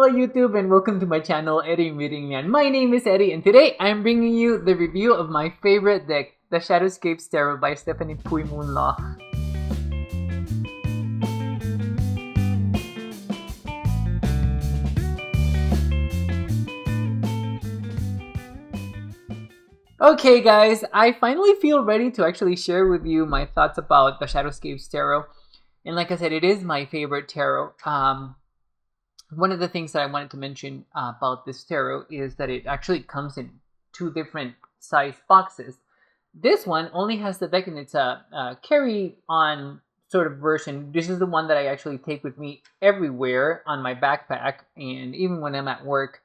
Hello YouTube and welcome to my channel eddieinreadingland. My name is Eddie and today I'm bringing you the review of my favorite deck, the Shadowscapes Tarot by Stephanie Pui-Mun Law. Okay guys, I finally feel ready to actually share with you my thoughts about the Shadowscapes Tarot. And like I said, it is my favorite tarot. One of the things that I wanted to mention about this tarot is that it actually comes in two different size boxes. This one only has the deck and it's a carry-on sort of version. This is the one that I actually take with me everywhere on my backpack, and even when I'm at work,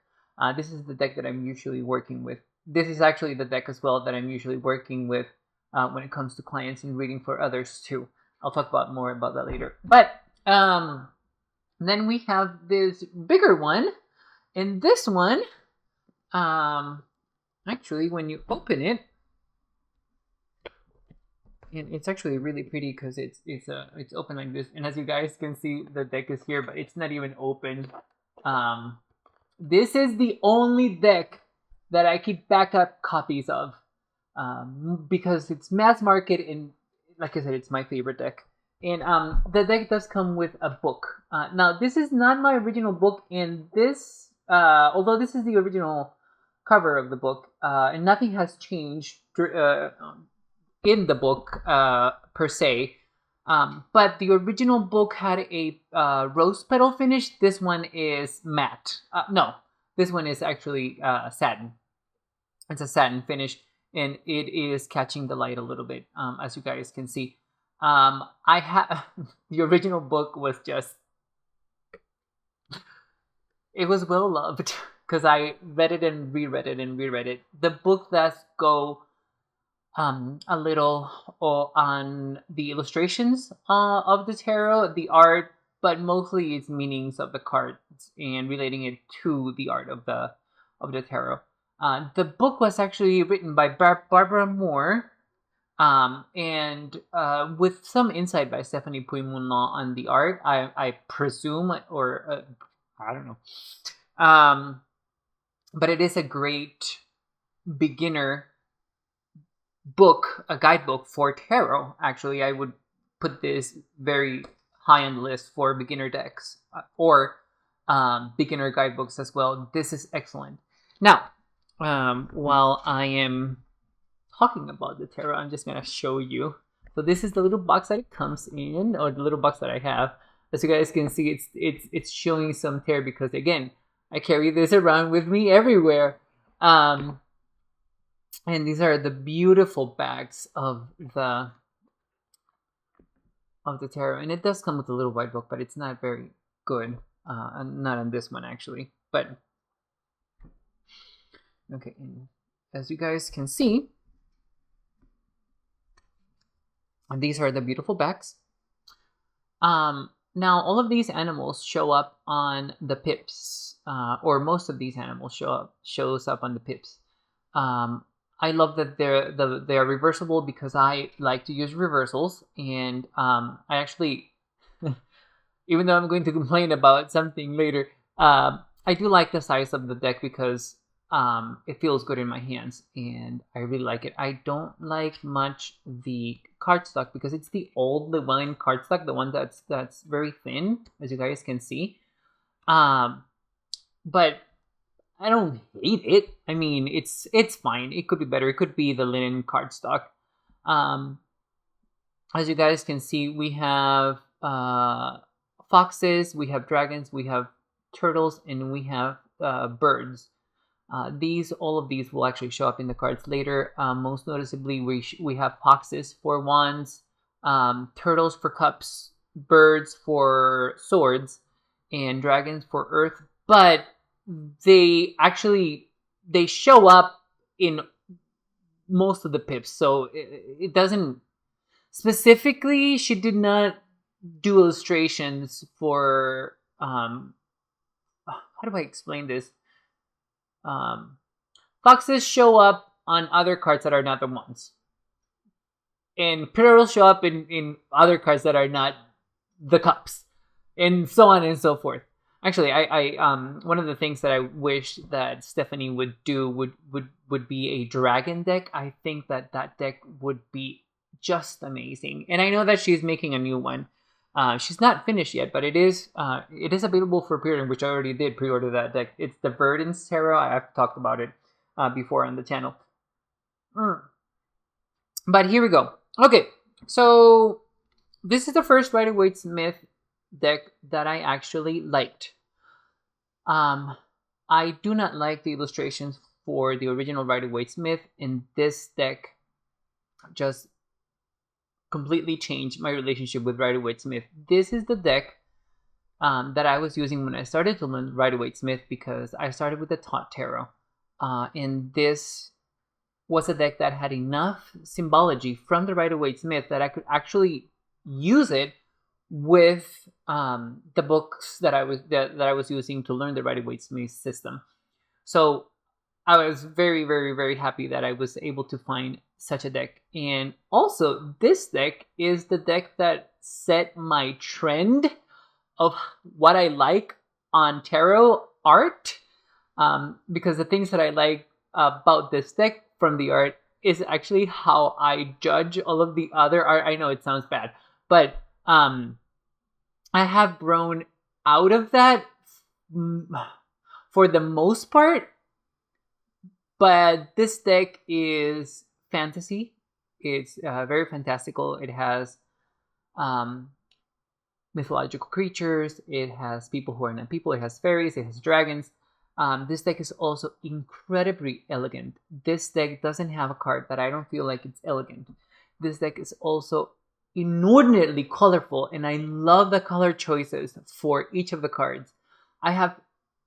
this is the deck that I'm usually working with. This is actually the deck as well that I'm usually working with when it comes to clients and reading for others too. I'll talk about more about that later. But then we have this bigger one, and this one, actually, when you open it, and it's actually really pretty because it's open like this, and as you guys can see, the deck is here, but it's not even open. This is the only deck that I keep backup copies of, because it's mass market, and like I said, it's my favorite deck. And the deck does come with a book. Now, this is not my original book, and this, although this is the original cover of the book, and nothing has changed in the book per se. But the original book had a rose petal finish. This one is matte. No, this one is actually satin. It's a satin finish, and it is catching the light a little bit, as you guys can see. I have the original book was just, it was well loved because I read it and reread it and reread it. The book does go a little on the illustrations of the tarot, the art, but mostly its meanings of the cards and relating it to the art of the tarot. The book was actually written by Barbara Moore. And with some insight by Stephanie Pui-Mun Law on the art, I presume, or I don't know. But it is a great beginner book, a guidebook for tarot. Actually, I would put this very high on the list for beginner decks or beginner guidebooks as well. This is excellent. Now, while I am talking about the tarot, I'm just gonna show you. So this is the little box that it comes in, or the little box that I have. As you guys can see, it's showing some tear because, again, I carry this around with me everywhere. And these are the beautiful bags of the tarot, and it does come with a little white book, but it's not very good. Not on this one actually, but okay. And as you guys can see, these are the beautiful backs. Now, all of these animals show up on the pips, or most of these animals shows up on the pips. I love that they're reversible because I like to use reversals, and I actually, even though I'm going to complain about something later, I do like the size of the deck because it feels good in my hands, and I really like it. I don't like much the cardstock because it's the old Llewellyn cardstock, the one that's very thin, as you guys can see. But I don't hate it. I mean, it's fine. It could be better. It could be the linen cardstock. As you guys can see, we have foxes, we have dragons, we have turtles, and we have birds. All of these will actually show up in the cards later. Most noticeably, we have foxes for wands, turtles for cups, birds for swords, and dragons for earth. But they show up in most of the pips, so it doesn't specifically. She did not do illustrations for how do I explain this? Foxes show up on other cards that are not the ones, and turtles show up in other cards that are not the cups, and so on and so forth. Actually, one of the things that I wish that Stephanie would do would be a dragon deck. I think that deck would be just amazing. And I know that she's making a new one. She's not finished yet, but it is available for pre-order, which I already did pre-order that deck. It's the Verdance Tarot. I've talked about it before on the channel. But here we go. Okay, so this is the first Rider-Waite-Smith deck that I actually liked. I do not like the illustrations for the original Rider-Waite-Smith, and this deck just completely changed my relationship with Rider-Waite-Smith. This is the deck that I was using when I started to learn Rider-Waite-Smith, because I started with the Tot Tarot, and this was a deck that had enough symbology from the Rider-Waite-Smith that I could actually use it with the books that I was using to learn the Rider-Waite-Smith system. So I was very, very, very happy that I was able to find such a deck. And also, this deck is the deck that set my trend of what I like on tarot art, because the things that I like about this deck from the art is actually how I judge all of the other art. I know it sounds bad, but I have grown out of that for the most part. But this deck is fantasy. It's very fantastical. It has mythological creatures. It has people who are not people. It has fairies. It has dragons. This deck is also incredibly elegant. This deck doesn't have a card that I don't feel like it's elegant. This deck is also inordinately colorful, and I love the color choices for each of the cards. I have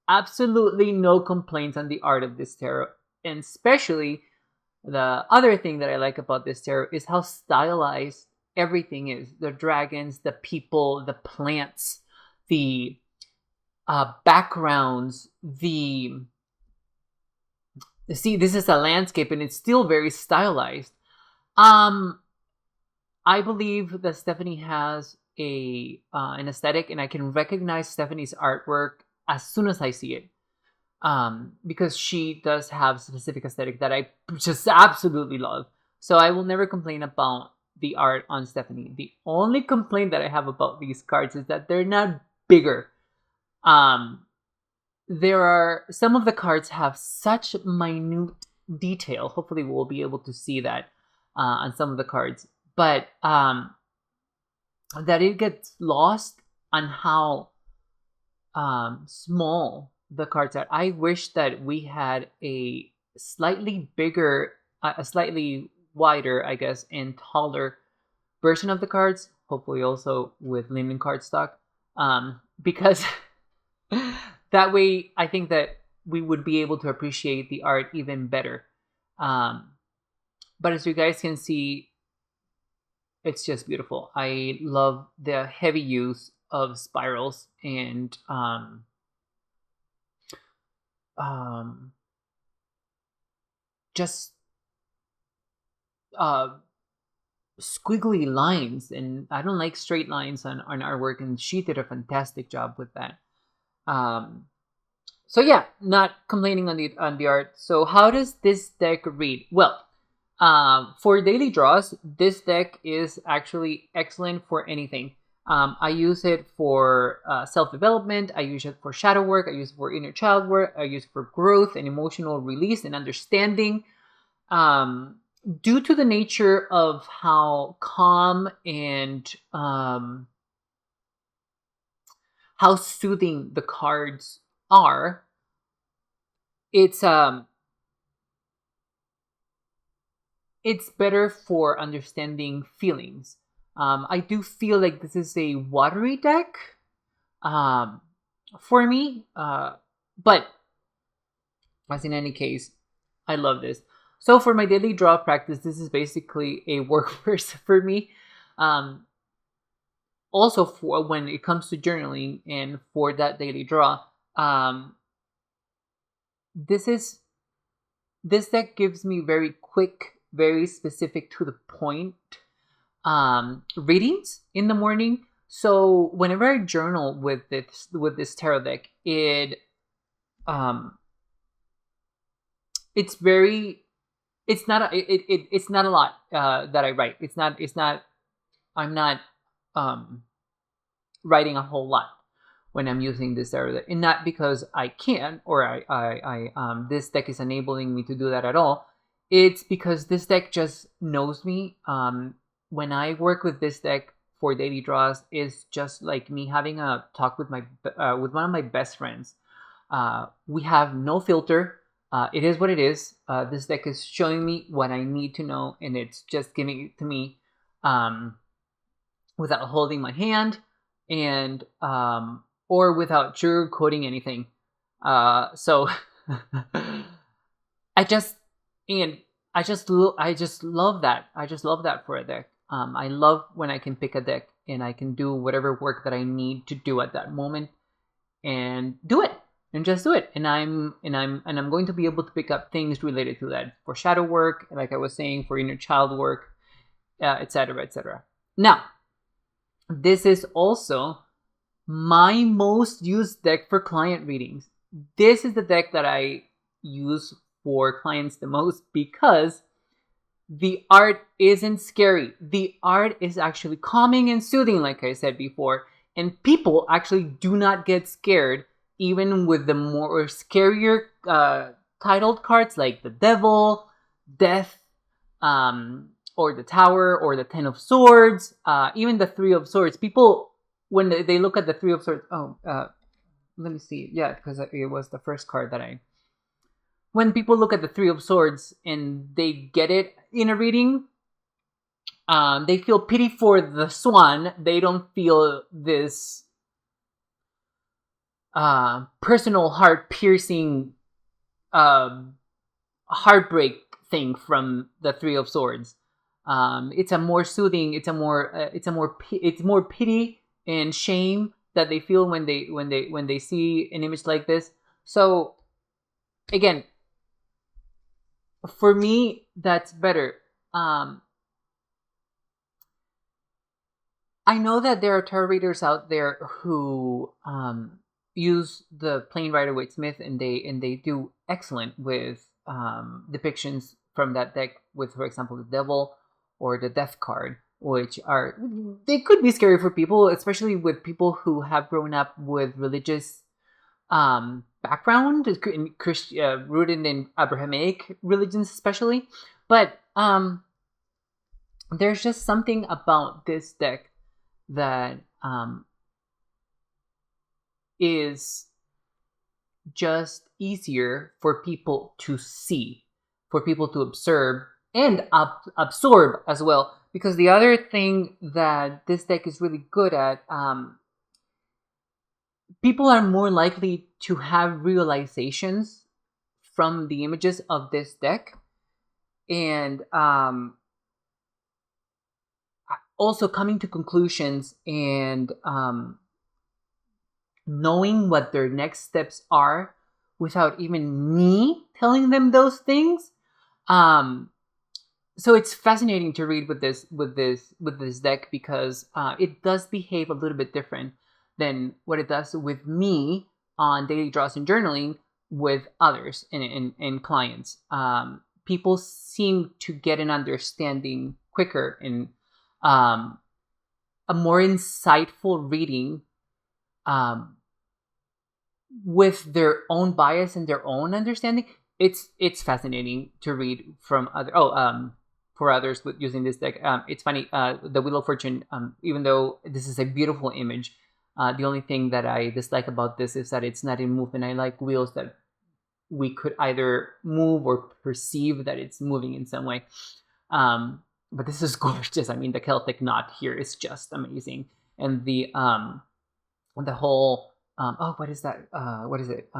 absolutely no complaints on the art of this tarot, and especially the other thing that I like about this tarot is how stylized everything is. The dragons, the people, the plants, the backgrounds, see, this is a landscape and it's still very stylized. I believe that Stephanie has an aesthetic, and I can recognize Stephanie's artwork as soon as I see it, because she does have a specific aesthetic that I just absolutely love. So I will never complain about the art on Stephanie. The only complaint that I have about these cards is that they're not bigger. There are some of the cards have such minute detail. Hopefully we'll be able to see that on some of the cards, but that it gets lost on how small the cards are. I wish that we had a slightly bigger, a slightly wider, I guess, and taller version of the cards, hopefully also with linen cardstock, because that way I think that we would be able to appreciate the art even better. But as you guys can see, it's just beautiful. I love the heavy use of spirals and just squiggly lines, and I don't like straight lines on artwork, and she did a fantastic job with that. So yeah, not complaining on the art. So how does this deck read? Well, for daily draws, this deck is actually excellent for anything. I use it for self-development. I use it for shadow work. I use it for inner child work. I use it for growth and emotional release and understanding. Due to the nature of how calm and how soothing the cards are, it's better for understanding feelings. I do feel like this is a watery deck for me, but as in any case, I love this. So for my daily draw practice, this is basically a workhorse for me. Also for when it comes to journaling and for that daily draw, this deck gives me very quick, very specific to the point readings in the morning. So whenever I journal with this tarot deck, it's very, it's not it's not a lot that I write. I'm not writing a whole lot when I'm using this tarot deck, and not because I can, or this deck is enabling me to do that at all. It's because this deck just knows me. When I work with this deck for daily draws, is just like me having a talk with with one of my best friends. We have no filter. It is what it is. This deck is showing me what I need to know, and it's just giving it to me without holding my hand, and or without sugarcoating anything. So I just love that. I just love that for a deck. I love when I can pick a deck and I can do whatever work that I need to do at that moment, and do it, and just do it. And I'm going to be able to pick up things related to that for shadow work, like I was saying, for inner child work, etc., etc. Now, this is also my most used deck for client readings. This is the deck that I use for clients the most, because the art isn't scary. The art is actually calming and soothing, like I said before, and people actually do not get scared, even with the more scarier titled cards like the Devil, Death, or the Tower, or the Ten of Swords, even the Three of Swords. People, when they look at the Three of Swords, let me see, yeah, because it was the first card that when people look at the Three of Swords and they get it in a reading, they feel pity for the swan. They don't feel this personal, heart-piercing heartbreak thing from the Three of Swords. It's a more soothing. It's more pity and shame that they feel when they see an image like this. So again, for me, that's better. I know that there are tarot readers out there who use the plain Rider-Waite-Smith, and they do excellent with depictions from that deck with, for example, the Devil or the Death card, which they could be scary for people, especially with people who have grown up with religious background, rooted in Abrahamic religions especially. But there's just something about this deck that is just easier for people to see, for people to observe and absorb as well. Because the other thing that this deck is really good at, people are more likely to have realizations from the images of this deck, and also coming to conclusions and knowing what their next steps are without even me telling them those things. So it's fascinating to read with this deck, because it does behave a little bit different than what it does with me on daily draws and journaling with others and clients. People seem to get an understanding quicker, and a more insightful reading with their own bias and their own understanding. It's fascinating to read from for others with using this deck. It's funny, the Wheel of Fortune, even though this is a beautiful image, the only thing that I dislike about this is that it's not in movement. I like wheels that we could either move or perceive that it's moving in some way. But this is gorgeous. I mean, the Celtic knot here is just amazing, and the whole what is that? What is it?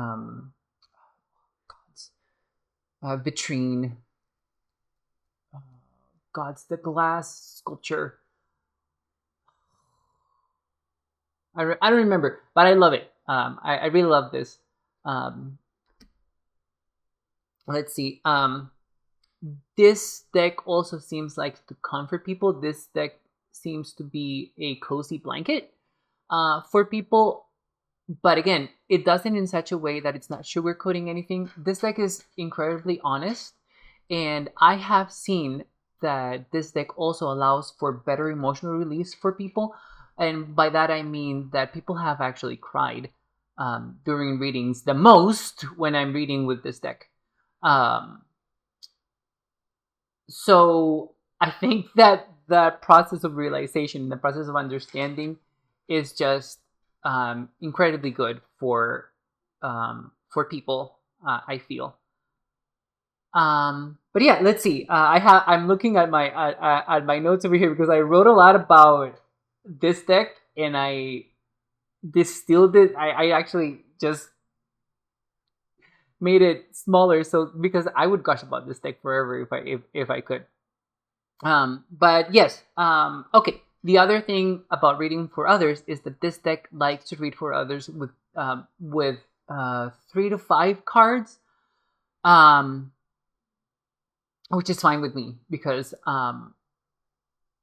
Vitrine. Gods, the glass sculpture. I don't remember, but I love it. I really love this. Let's see. This deck also seems like to comfort people. This deck seems to be a cozy blanket. for people. But again, it does it in such a way that it's not sugarcoating anything. This deck is incredibly honest, and I have seen that this deck also allows for better emotional release for people. And by that I mean that people have actually cried during readings the most when I'm reading with this deck. So I think that the process of realization, the process of understanding, is just incredibly good for people. I feel. But yeah, let's see. I'm looking at my notes over here because I wrote a lot about this deck, and I distilled it. I actually just made it smaller, so because I would gush about this deck forever if I could. But yes. Okay. The other thing about reading for others is that this deck likes to read for others with 3 to 5 cards, which is fine with me because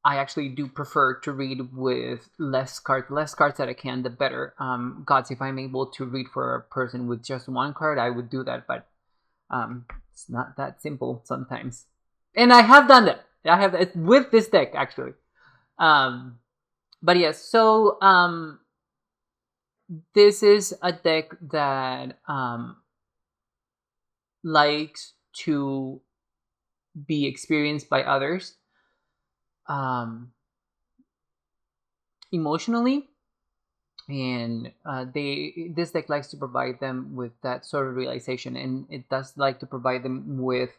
I actually do prefer to read with less cards. The less cards that I can, the better. Gods, if I'm able to read for a person with just 1 card, I would do that, but it's not that simple sometimes. And I have done that. I have it with this deck actually. But yes, so this is a deck that likes to be experienced by others emotionally, and this deck likes to provide them with that sort of realization, and it does like to provide them with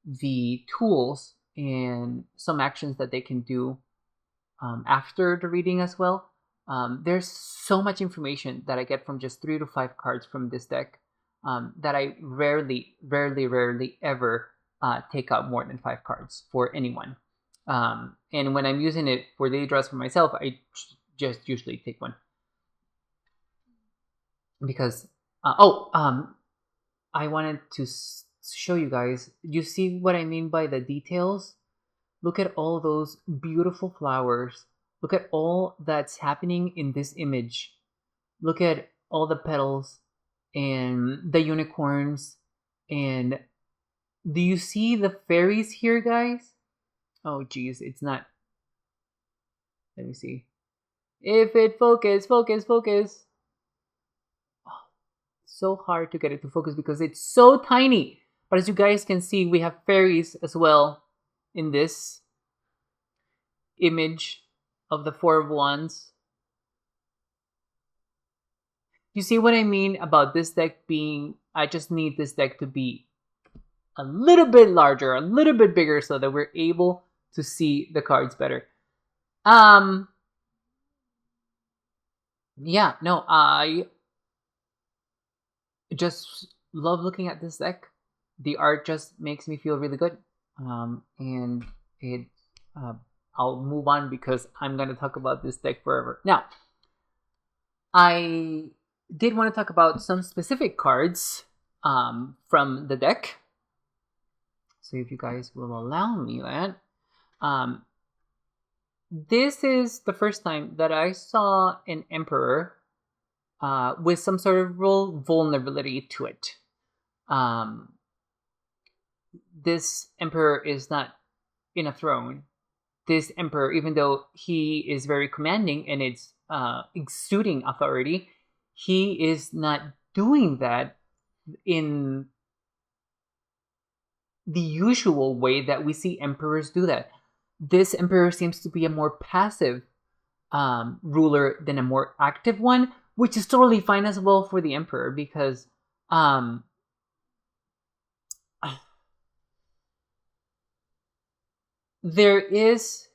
the tools and some actions that they can do after the reading as well. There's so much information that I get from just 3 to 5 cards from this deck that I rarely ever take out more than 5 cards for anyone. And when I'm using it for daily draws for myself, I just usually take 1. Because, I wanted to show you guys, you see what I mean by the details? Look at all those beautiful flowers. Look at all that's happening in this image. Look at all the petals and the unicorns. And do you see the fairies here, guys? Oh, geez, it's not. Let me see. If it focus. Oh, so hard to get it to focus because it's so tiny. But as you guys can see, we have fairies as well in this image of the 4 of Wands. You see what I mean about this deck being, I just need this deck to be a little bit larger, a little bit bigger so that we're able to see the cards better. Yeah, no, I just love looking at this deck. The art just makes me feel really good. And it I'll move on because I'm going to talk about this deck forever. Now, I did want to talk about some specific cards from the deck. So if you guys will allow me that. This is the first time that I saw an Emperor with some sort of real vulnerability to it. This Emperor is not in a throne. This Emperor, even though he is very commanding and it's exuding authority, he is not doing that in the usual way that we see emperors do that. This Emperor seems to be a more passive ruler than a more active one, which is totally fine as well for the Emperor because there is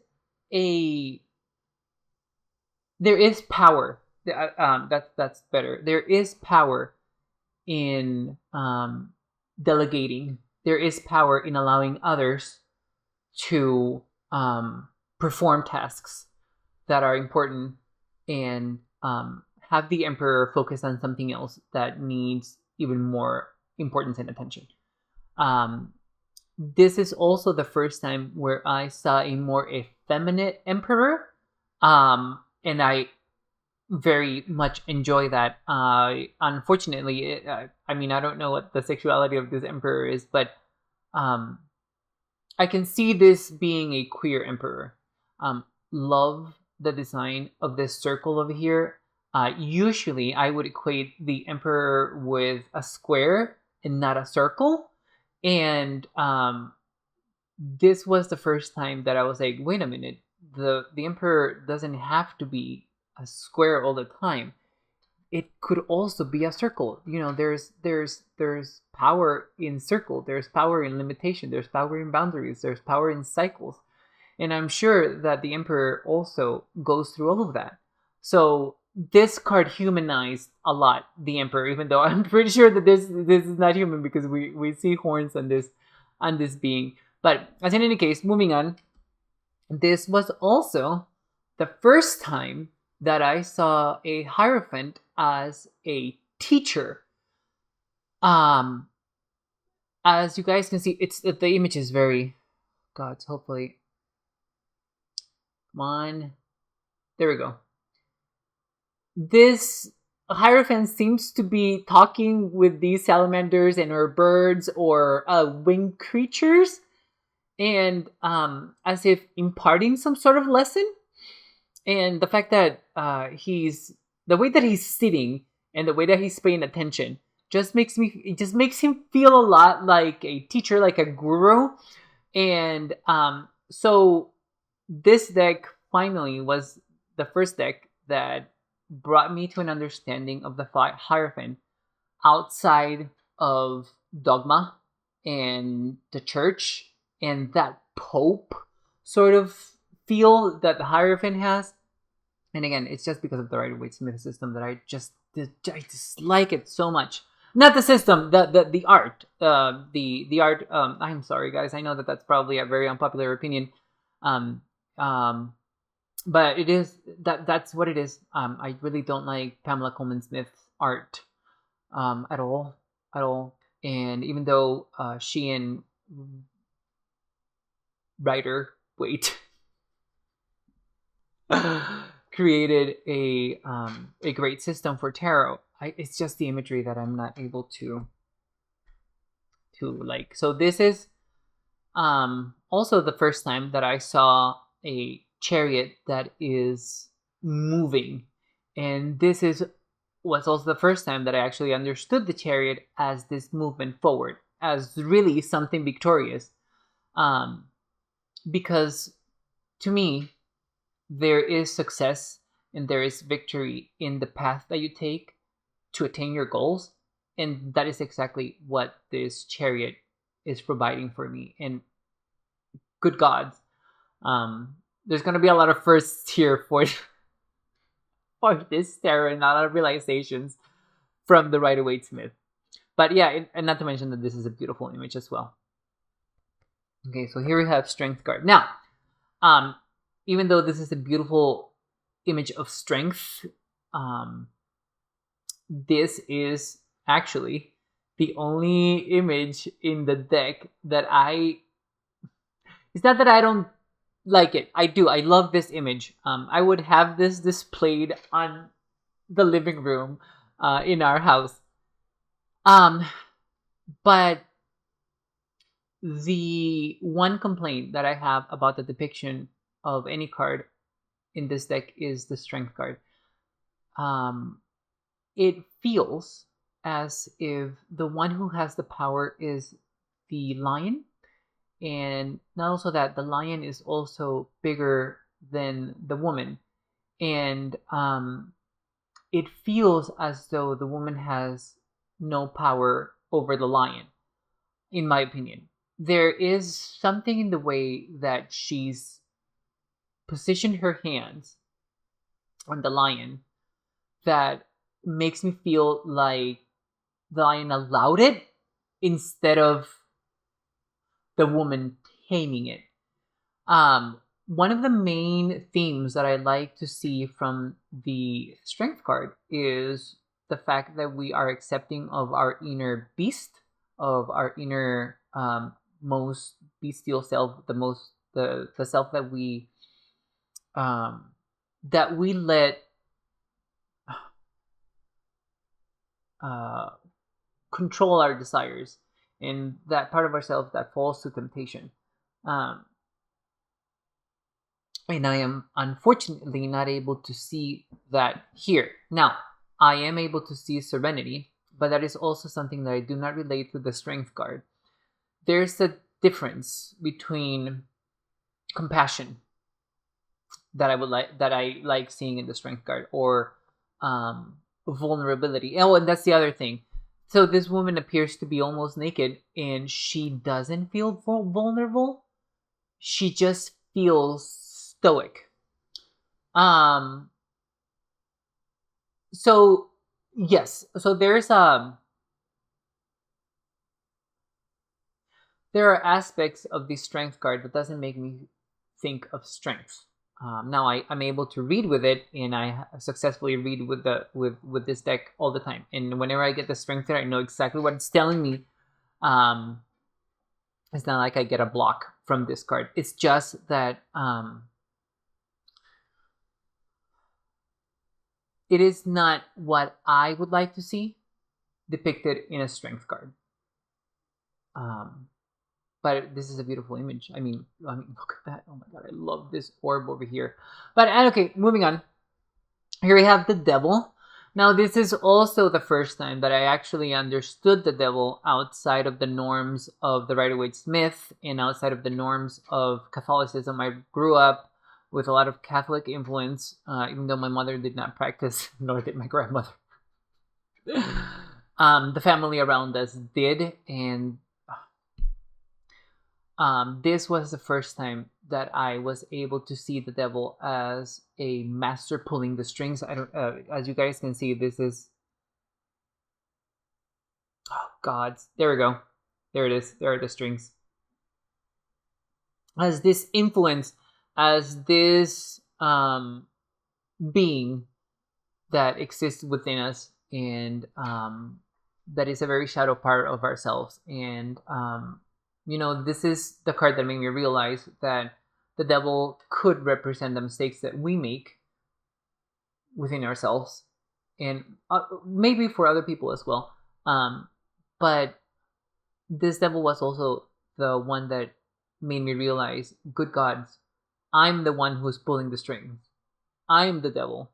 power. That's better. There is power in delegating. There is power in allowing others to perform tasks that are important and have the Emperor focus on something else that needs even more importance and attention. This is also the first time where I saw a more effeminate Emperor, and I very much enjoy that. Unfortunately, I mean, I don't know what the sexuality of this emperor is, but um, I can see this being a queer emperor. Love the design of this circle over here. Usually, I would equate the emperor with a square and not a circle. And this was the first time that I was like, wait a minute, the emperor doesn't have to be a square all the time. It could also be a circle. You know, there's power in circle, there's power in limitation, there's power in boundaries, there's power in cycles. And I'm sure that the emperor also goes through all of that. So this card humanized a lot the emperor, even though I'm pretty sure that this is not human, because we see horns on this being. But as in any case, moving on, this was also the first time that I saw a Hierophant as a teacher. As you guys can see, it's the image is very, God, hopefully, come on, there we go. This Hierophant seems to be talking with these salamanders and or birds or winged creatures, and as if imparting some sort of lesson. And the fact that the way that he's sitting and the way that he's paying attention just makes him feel a lot like a teacher, like a guru. And so this deck finally was the first deck that brought me to an understanding of the Hierophant outside of dogma and the church and that Pope sort of feel that the Hierophant has. And again, it's just because of the Rider-Waite-Smith system that I just like it so much. Not the system, the art. The art. I'm sorry, guys. I know that that's probably a very unpopular opinion. But it is that's what it is. I really don't like Pamela Coleman Smith's art at all. And even though she and Rider-Waite created a great system for tarot, it's just the imagery that I'm not able to like. So this is also the first time that I saw a chariot that is moving, and this was also the first time that I actually understood the chariot as this movement forward, as really something victorious, because to me there is success and there is victory in the path that you take to attain your goals, and that is exactly what this chariot is providing for me. And good God, there's going to be a lot of firsts here for this tarot, and a lot of realizations from the Rider-Waite-Smith. But yeah, and not to mention that this is a beautiful image as well. Okay, so here we have Strength card. Now, even though this is a beautiful image of strength, this is actually the only image in the deck that it's not that I don't like it. I do. I love this image. I would have this displayed on the living room in our house. But the one complaint that I have about the depiction of any card in this deck is the Strength card. It feels as if the one who has the power is the lion, and not also that the lion is also bigger than the woman, and it feels as though the woman has no power over the lion, in my opinion. There is something in the way that she's positioned her hands on the lion that makes me feel like the lion allowed it instead of the woman taming it. One of the main themes that I like to see from the Strength card is the fact that we are accepting of our inner beast, of our inner most bestial self, the self that we let control our desires, and that part of ourselves that falls to temptation. And I am unfortunately not able to see that here. Now, I am able to see serenity, but that is also something that I do not relate to the strength card. There's a difference between compassion that I like seeing in the strength card, or vulnerability. Oh, and that's the other thing. So this woman appears to be almost naked, and she doesn't feel vulnerable. She just feels stoic. So yes, so there are aspects of the strength card that doesn't make me think of strength. Now I'm able to read with it, and I successfully read with this deck all the time. And whenever I get the strength card, I know exactly what it's telling me. It's not like I get a block from this card. It's just that it is not what I would like to see depicted in a strength card. But this is a beautiful image. I mean, look at that. Oh my god, I love this orb over here. But okay, moving on. Here we have the devil. Now, this is also the first time that I actually understood the devil outside of the norms of the Rider-Waite-Smith and outside of the norms of Catholicism. I grew up with a lot of Catholic influence, even though my mother did not practice, nor did my grandmother. The family around us did, and this was the first time that I was able to see the devil as a master pulling the strings. I don't, as you guys can see, this is, oh God, there we go. There it is. There are the strings. As this influence, as this being that exists within us, and that is a very shadow part of ourselves. And you know, this is the card that made me realize that the devil could represent the mistakes that we make within ourselves, and maybe for other people as well. But this devil was also the one that made me realize, good gods, I'm the one who's pulling the strings. I'm the devil.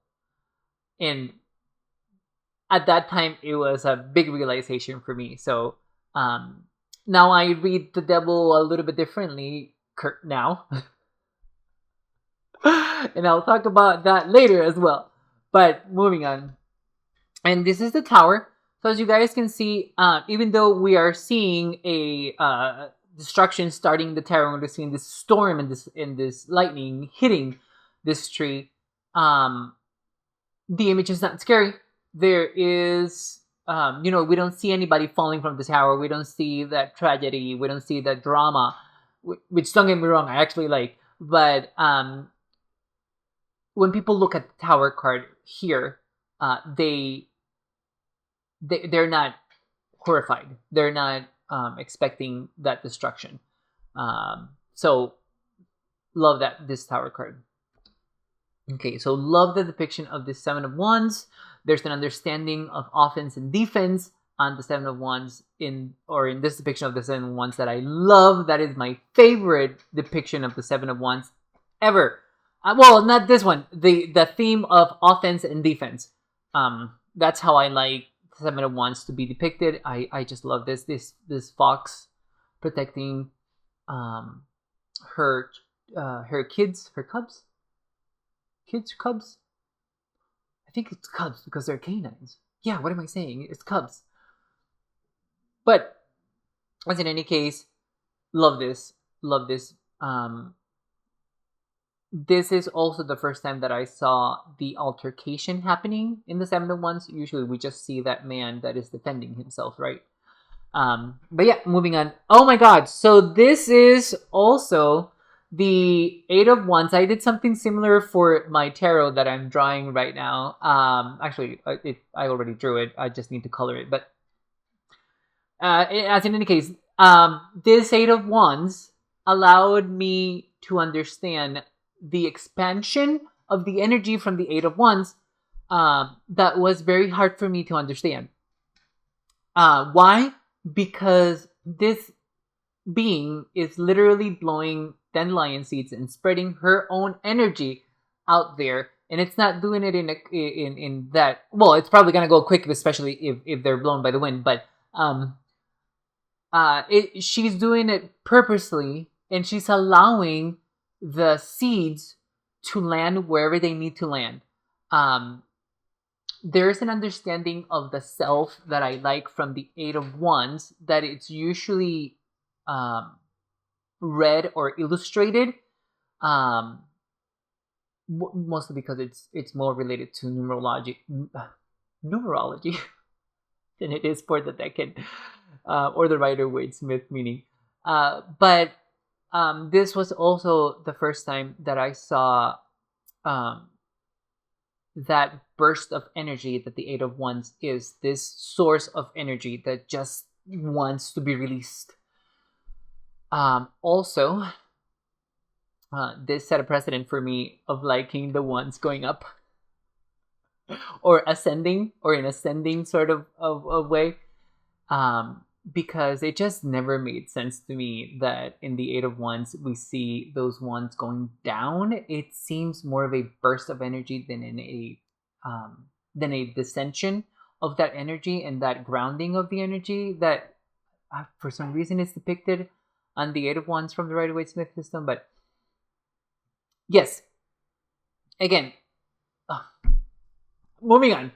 And at that time, it was a big realization for me. So now I read the devil a little bit differently now. And I'll talk about that later as well. But moving on. And this is the tower. So as you guys can see, even though we are seeing a destruction starting the tower, we're seeing this storm and this lightning hitting this tree, the image is not scary. There is, you know, we don't see anybody falling from the tower. We don't see that tragedy. We don't see that drama, which, don't get me wrong, I actually like. But when people look at the tower card here, they're not horrified. They're not expecting that destruction. So love this tower card. Okay, so love the depiction of the Seven of Wands. There's an understanding of offense and defense on the Seven of Wands in this depiction of the Seven of Wands that I love. That is my favorite depiction of the Seven of Wands ever. Well, not this one. The theme of offense and defense. That's how I like Seven of Wands to be depicted. I just love this fox protecting her kids, her cubs. Cubs? I think it's cubs because they're canines. Yeah, what am I saying? It's cubs. But as in any case, love this. This is also the first time that I saw the altercation happening in the Seven of Wands. Usually we just see that man that is defending himself, right? But yeah, moving on. Oh my god, so this is also the Eight of Wands. I did something similar for my tarot that I'm drawing right now. Actually, I already drew it. I just need to color it. But as in any case, this Eight of Wands allowed me to understand the expansion of the energy from the Eight of Wands that was very hard for me to understand. Why? Because this being is literally blowing dandelion seeds and spreading her own energy out there, and it's not doing it in that. Well, it's probably gonna go quick, especially if they're blown by the wind. But she's doing it purposely, and she's allowing the seeds to land wherever they need to land. There's an understanding of the self that I like from the Eight of Wands, that it's usually read or illustrated, mostly because it's more related to numerology than it is for the Deccan or the Rider-Waite-Smith meaning. But this was also the first time that I saw that burst of energy that the Eight of Wands is, this source of energy that just wants to be released. Also, this set a precedent for me of liking the ones going up or ascending, or in ascending sort of way, because it just never made sense to me that in the Eight of Wands we see those ones going down. It seems more of a burst of energy than a dissension of that energy and that grounding of the energy that for some reason is depicted on the Eight of Wands from the Rider-Waite-Smith system. But yes, again, moving on.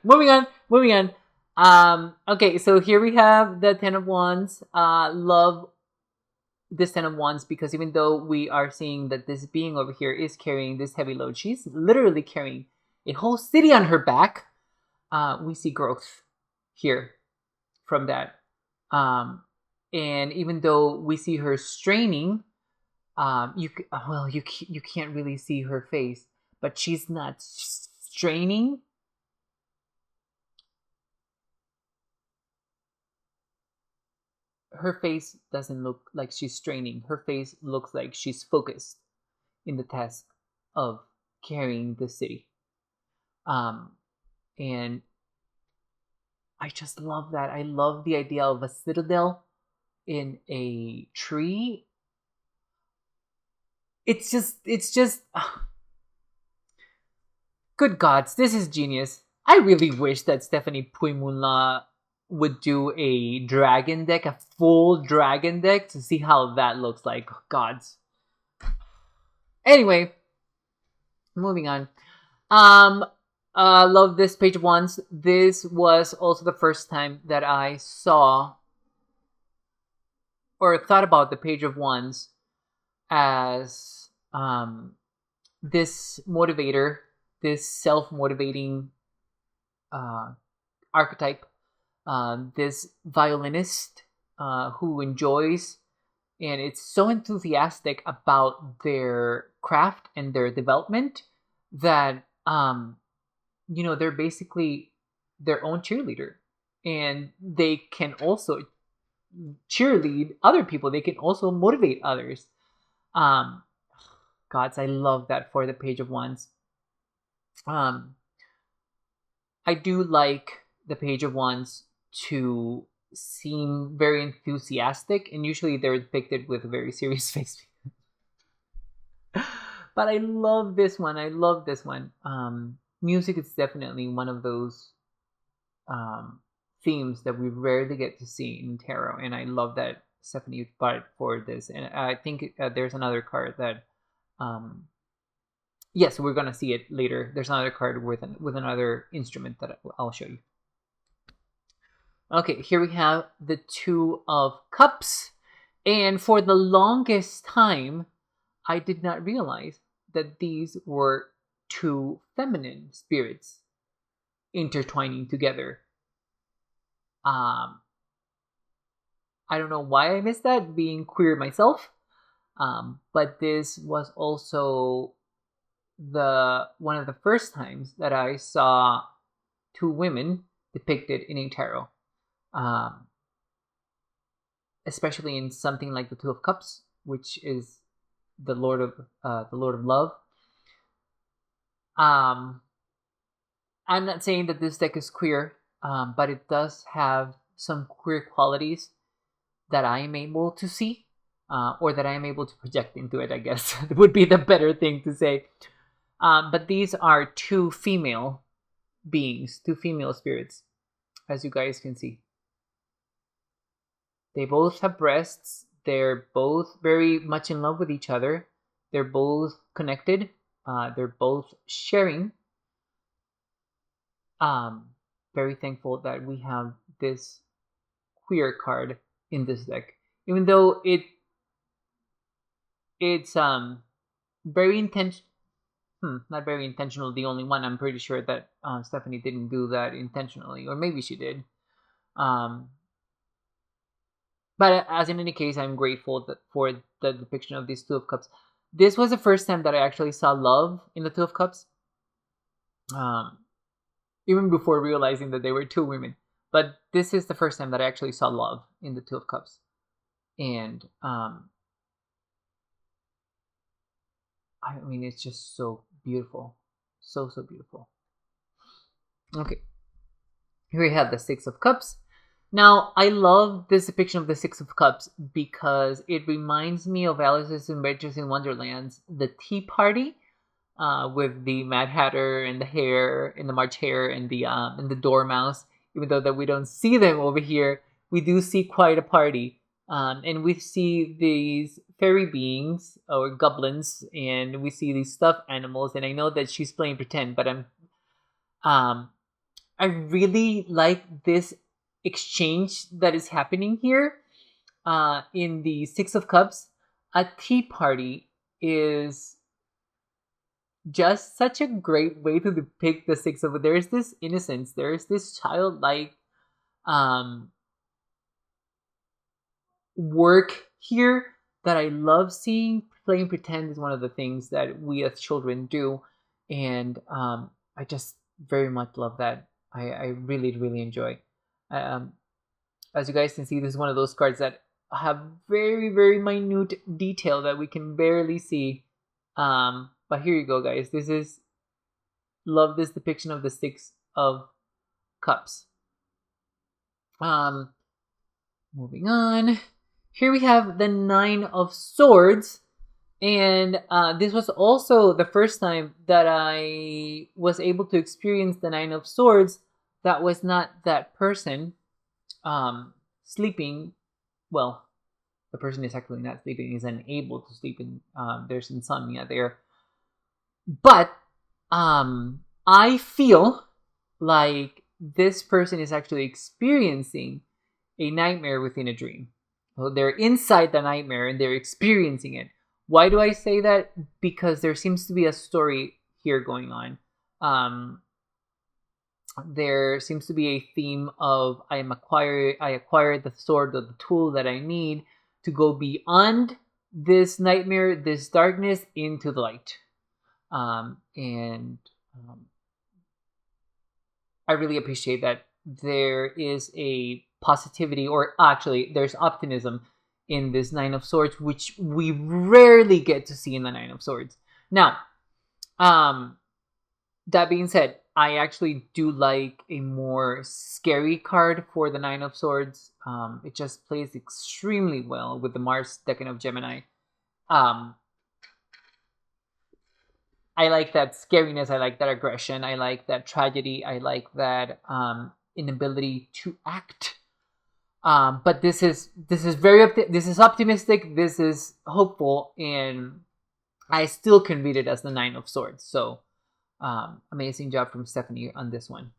Okay, so here we have the Ten of Wands. Love this Ten of Wands because even though we are seeing that this being over here is carrying this heavy load, she's literally carrying a whole city on her back. We see growth here from that. And even though we see her straining, you can't really see her face, but she's not straining. Her face doesn't look like she's straining. Her face looks like she's focused in the task of carrying the city. And I just love that. I love the idea of a citadel in a tree. It's just good gods, this is genius. I really wish that Stephanie Pui-Mun Law would do a dragon deck, a full dragon deck, to see how that looks like. Gods. Anyway, moving on. Love this Page of Wands. This was also the first time that I saw or thought about the Page of Wands as this motivator, this self-motivating archetype, this violinist who enjoys and it's so enthusiastic about their craft and their development that they're basically their own cheerleader, and they can also cheerlead other people. They can also motivate others. Gods, I love that for the Page of Wands. I do like the Page of Wands to seem very enthusiastic, and usually they're depicted with a very serious face. But I love this one. Music is definitely one of those themes that we rarely get to see in tarot, and I love that Stephanie brought for this. And I think there's another card that yes, we're gonna see it later. There's another card with another instrument that I'll show you. Okay, here we have the Two of Cups, and for the longest time I did not realize that these were two feminine spirits intertwining together. I don't know why I missed that, being queer myself, but this was also one of the first times that I saw two women depicted in a tarot, especially in something like the Two of Cups, which is the Lord of Love. I'm not saying that this deck is queer, but it does have some queer qualities that I am able to see, or that I am able to project into it, I guess would be the better thing to say. But these are two female beings, two female spirits, as you guys can see. They both have breasts. They're both very much in love with each other. They're both connected. They're both sharing. Very thankful that we have this queer card in this deck, even though it's very not very intentional. The only one, I'm pretty sure that Stephanie didn't do that intentionally, or maybe she did. But as in any case, I'm grateful for the depiction of these Two of Cups. This was the first time that I actually saw love in the Two of Cups. Even before realizing that they were two women. But this is the first time that I actually saw love in the Two of Cups. And I mean, it's just so beautiful. So beautiful. Okay. Here we have the Six of Cups. Now, I love this depiction of the Six of Cups because it reminds me of Alice's Adventures in Wonderland's The Tea Party, with the Mad Hatter and the hare and the March Hare and the Dormouse. Even though that we don't see them over here, we do see quite a party. And we see these fairy beings or goblins, and we see these stuffed animals. And I know that she's playing pretend, but I really like this exchange that is happening here. In the Six of Cups, a tea party is just such a great way to depict the Six of. There's this innocence, there's this childlike work here that I love seeing. Playing pretend is one of the things that we as children do, and I just very much love that. I really enjoy. As you guys can see, this is one of those cards that have very minute detail that we can barely see. But here you go, guys. Love this depiction of the Six of Cups. Moving on. Here we have the Nine of Swords. And this was also the first time that I was able to experience the Nine of Swords that was not that person sleeping. Well, the person is actually not sleeping, is unable to sleep, and there's insomnia there. But I feel like this person is actually experiencing a nightmare within a dream. So they're inside the nightmare and they're experiencing it. Why do I say that? Because there seems to be a story here going on. There seems to be a theme of I acquired the sword or the tool that I need to go beyond this nightmare, this darkness, into the light. I really appreciate that there is a positivity, or actually there's optimism in this Nine of Swords, which we rarely get to see in the Nine of Swords. Now, that being said, I actually do like a more scary card for the Nine of Swords. It just plays extremely well with the Mars Decan of Gemini. I like that scariness, I like that aggression, I like that tragedy, I like that inability to act. But this is optimistic, this is hopeful, and I still can read it as the Nine of Swords. So amazing job from Stephanie on this one.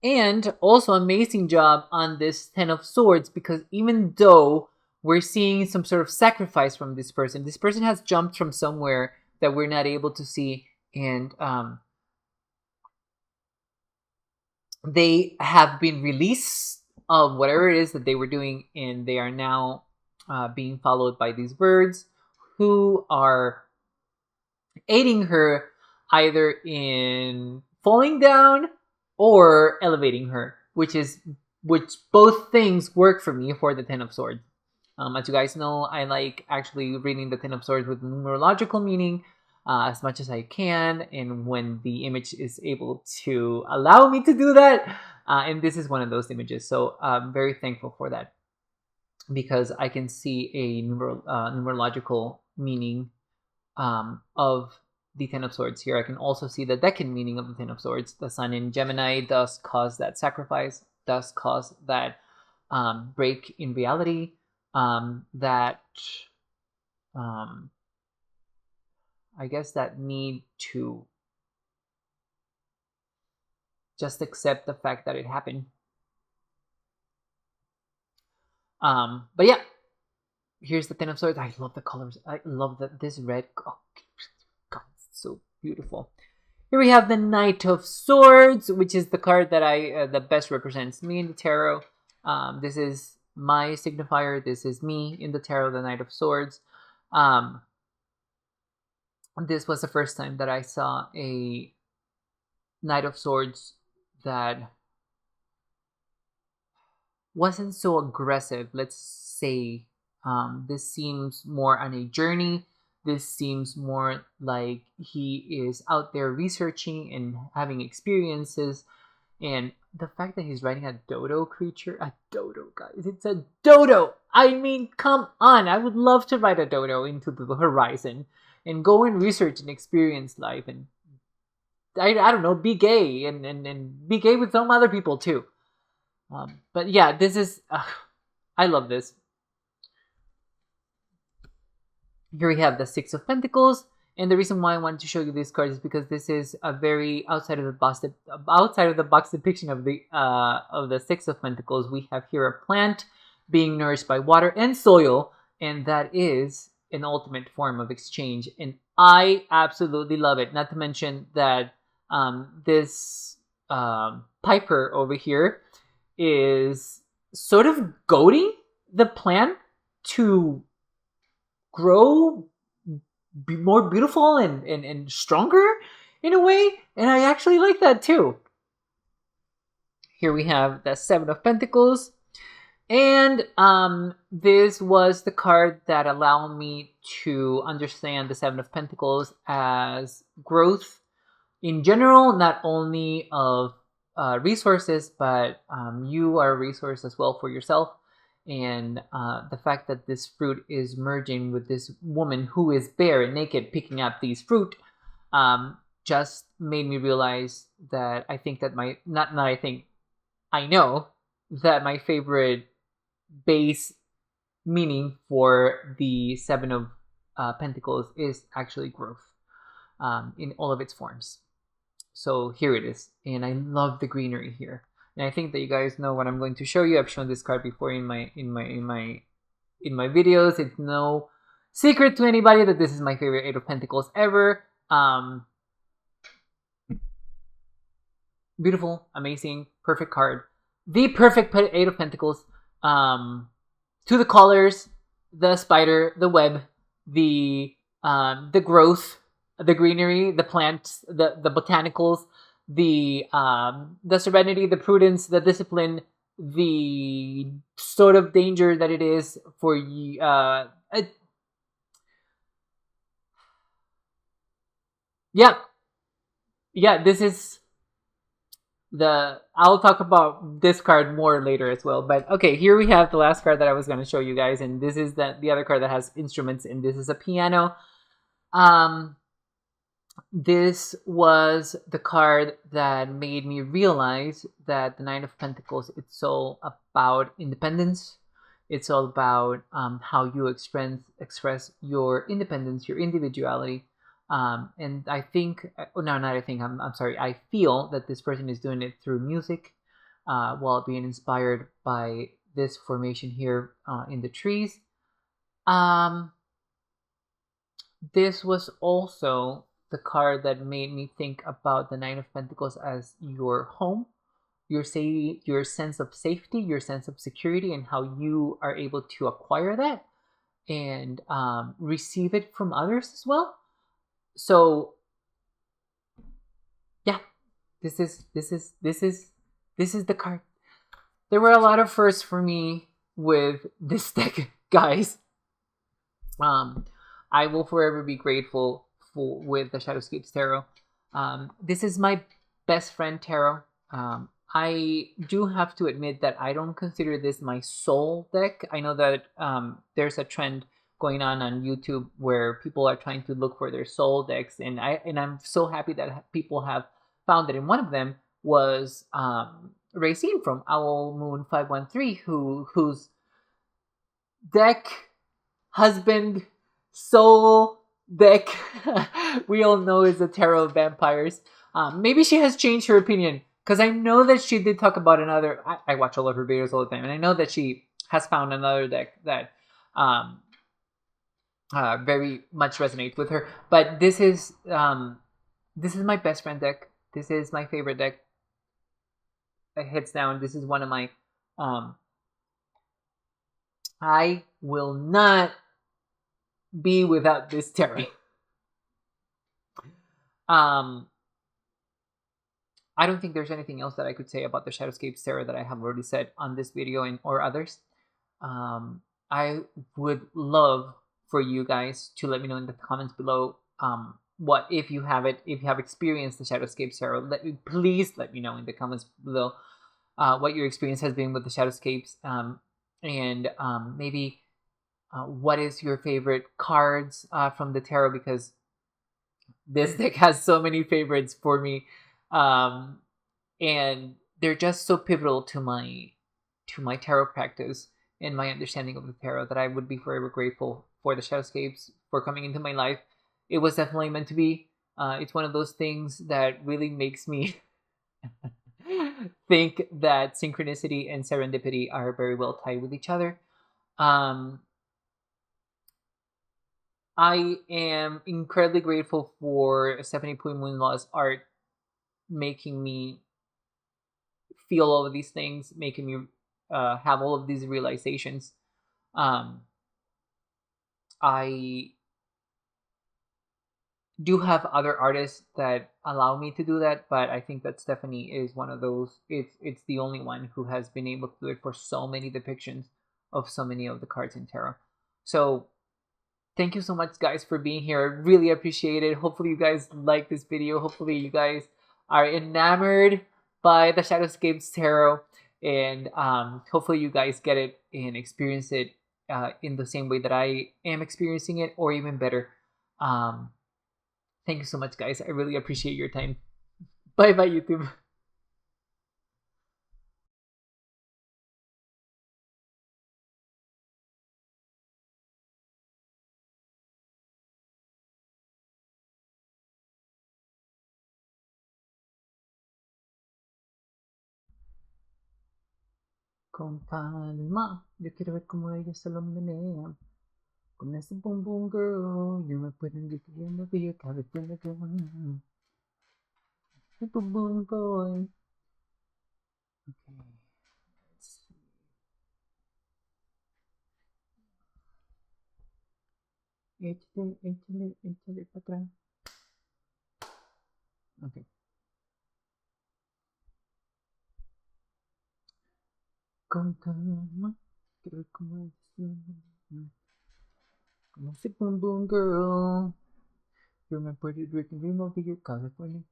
And also amazing job on this Ten of Swords, because even though we're seeing some sort of sacrifice from this person has jumped from somewhere that we're not able to see, and they have been released of whatever it is that they were doing, and they are now being followed by these birds who are aiding her either in falling down or elevating her, which both things work for me for the Ten of Swords. As you guys know, I like actually reading the Ten of Swords with numerological meaning. as much as I can, and when the image is able to allow me to do that. And this is one of those images, so I'm very thankful for that, because I can see a numerological meaning of the Ten of Swords here. I can also see the decan meaning of the Ten of Swords. The Sun in Gemini does cause that sacrifice, does cause that break in reality, that I guess that need to just accept the fact that it happened. But yeah, here's the Ten of Swords. I love the colors. I love that this red. Oh, God, it's so beautiful. Here we have the Knight of Swords, which is the card that that best represents me in the tarot. This is my signifier. This is me in the tarot, the Knight of Swords. This was the first time that I saw a Knight of Swords that wasn't so aggressive, let's say. This seems more on a journey. This seems more like he is out there researching and having experiences. And the fact that he's riding a dodo creature, a dodo, guys, it's a dodo. I mean, come on. I would love to ride a dodo into the horizon and go and research and experience life, and I don't know, be gay and be gay with some other people too. But yeah, this is I love this. Here we have the Six of Pentacles, and the reason why I wanted to show you this card is because this is a very outside of the box depiction of the Six of Pentacles. We have here a plant being nourished by water and soil, and that is an ultimate form of exchange, and I absolutely love it. Not to mention that this Piper over here is sort of goading the plant to grow, be more beautiful and stronger in a way, and I actually like that too. Here we have the Seven of Pentacles, and this was the card that allowed me to understand the Seven of Pentacles as growth in general, not only of resources, but you are a resource as well for yourself. And the fact that this fruit is merging with this woman who is bare and naked picking up these fruit just made me realize that I think that I know that my favorite base meaning for the Seven of Pentacles is actually growth in all of its forms. So here it is, and I love the greenery here. And I think that you guys know what I'm going to show you. I've shown this card before in my videos. It's no secret to anybody that this is my favorite Eight of Pentacles ever. Beautiful, amazing, perfect card. The perfect Eight of Pentacles. To the colors, the spider, the web, the growth, the greenery, the plants, the botanicals, the serenity, the prudence, the discipline, the sort of danger that it is for you. This is I'll talk about this card more later as well. But okay, here we have the last card that I was going to show you guys, and this is the other card that has instruments, and this is a piano. This was the card that made me realize that the Nine of Pentacles, it's all about independence. It's all about how you express your independence, your individuality. And I think, I'm sorry, I feel that this person is doing it through music while being inspired by this formation here in the trees. This was also the card that made me think about the Nine of Pentacles as your home, your sense of safety, your sense of security, and how you are able to acquire that and receive it from others as well. So yeah, this is the card. There were a lot of firsts for me with this deck, guys. I will forever be grateful with the Shadowscapes Tarot. This is my best friend tarot. I do have to admit that I don't consider this my soul deck. I know that there's a trend going on YouTube where people are trying to look for their soul decks, and I'm so happy that people have found it. And one of them was Racine from Owl Moon 513, whose deck, husband, soul deck we all know is the Tarot of Vampires. Maybe she has changed her opinion, because I know that she did talk about another. I watch all of her videos all the time, and I know that she has found another deck that very much resonates with her. But this is my best friend deck. This is my favorite deck. Heads down. This is one of my. I will not be without this tarot. I don't think there's anything else that I could say about the Shadowscapes Tarot that I have already said on this video or others. I would love for you guys to let me know in the comments below what if you have experienced the Shadowscapes Tarot. Please let me know in the comments below what your experience has been with the Shadowscapes, and maybe what is your favorite cards from the tarot, because this deck has so many favorites for me, and they're just so pivotal to my tarot practice and my understanding of the tarot that I would be forever grateful for the Shadowscapes for coming into my life. It was definitely meant to be. It's one of those things that really makes me think that synchronicity and serendipity are very well tied with each other. I am incredibly grateful for Stephanie Pui-Mun Law's art, making me feel all of these things, making me have all of these realizations. I do have other artists that allow me to do that, but I think that Stephanie is one of those. It's the only one who has been able to do it for so many depictions of so many of the cards in tarot. So thank you so much, guys, for being here. I really appreciate it. Hopefully you guys like this video. Hopefully you guys are enamored by the Shadowscapes Tarot, and hopefully you guys get it and experience it in the same way that I am experiencing it, or even better. Thank you so much, guys. I really appreciate your time. Bye bye, YouTube. Con calma, yo quiero ver cómo ella se lo menea. Con ese boom boom girl, you me pueden decir en la vida cada vez que me llaman. Boom boom boy. Okay. Let's see. Échale para atrás. Okay. Con calma, quiero ver cómo ella se lo menea. Con ese boom boom girl. You me pueden dream of your California.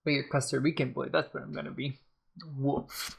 Be a Costa Rican boy, that's what I'm gonna be. Wolf.